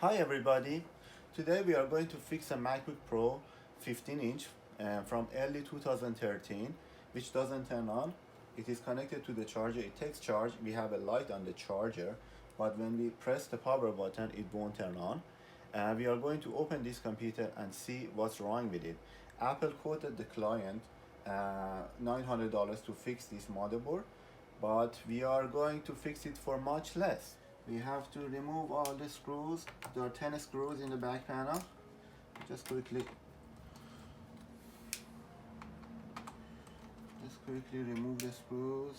Hi everybody, today we are going to fix a MacBook Pro 15-inch from early 2013 which doesn't turn on. It is connected to the charger, it takes charge, we have a light on the charger, but when we press the power button it won't turn on. We are going to open this computer and see what's wrong with it. Apple quoted the client $900 to fix this motherboard, but we are going to fix it for much less. We have to remove all the screws. There are 10 screws in the back panel. Just quickly remove the screws.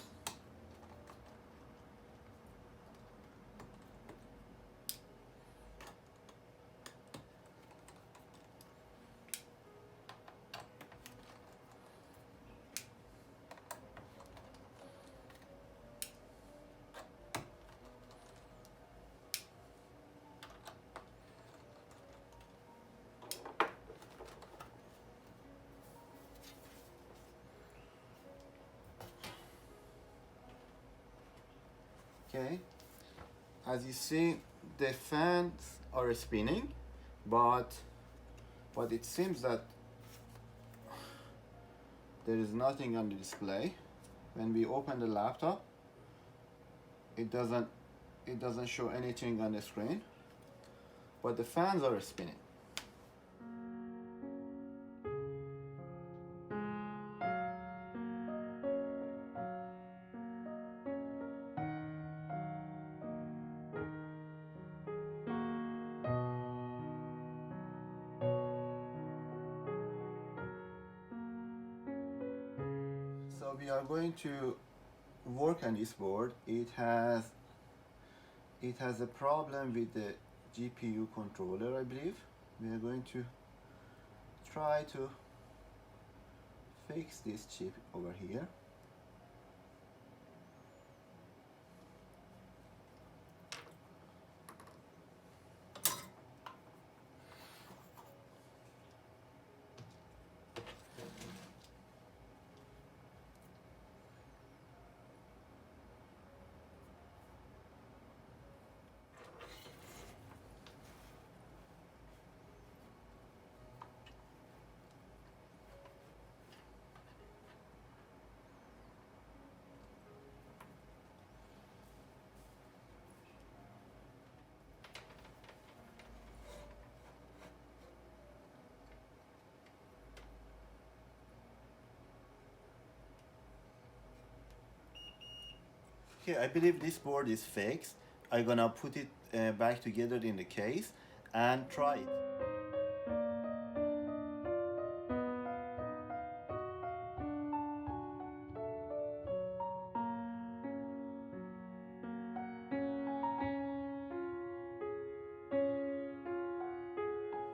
Okay, as you see, the fans are spinning, but it seems that there is nothing on the display. When we open the laptop, it doesn't show anything on the screen, but the fans are spinning. So we are going to work on this board. It has a problem with the GPU controller, I believe. We are going to try to fix this chip over here. Okay, I believe this board is fixed. I'm gonna put it back together in the case and try it.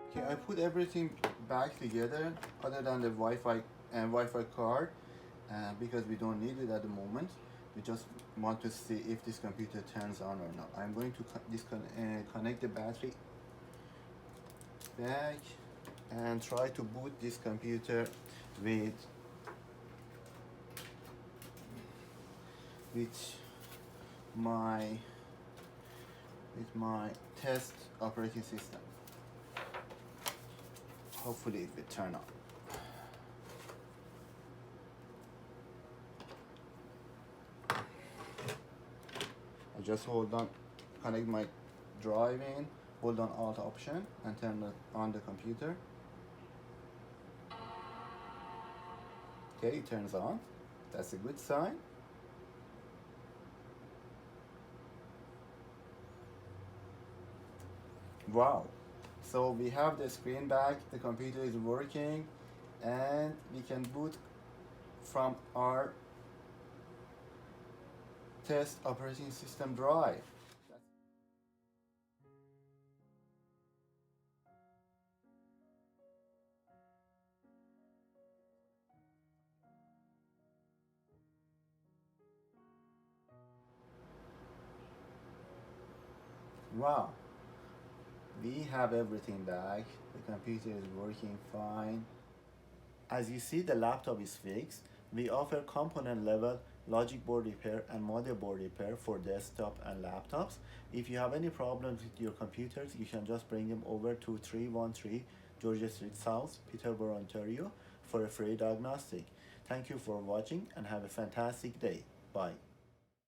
Okay, I put everything back together other than the Wi-Fi and Wi-Fi card because we don't need it at the moment. We just want to see if this computer turns on or not. I'm going to connect the battery back and try to boot this computer with my test operating system. Hopefully it will turn on. I just hold on, connect my drive in, hold on Alt Option and turn on the computer. Okay, it turns on. That's a good sign. Wow. So we have the screen back, the computer is working, and we can boot from our test operating system drive. Wow. We have everything back. The computer is working fine. As you see, the laptop is fixed. We offer component level logic board repair, and motherboard repair for desktop and laptops. If you have any problems with your computers, you can just bring them over to 313 Georgia Street South, Peterborough, Ontario for a free diagnostic. Thank you for watching and have a fantastic day. Bye.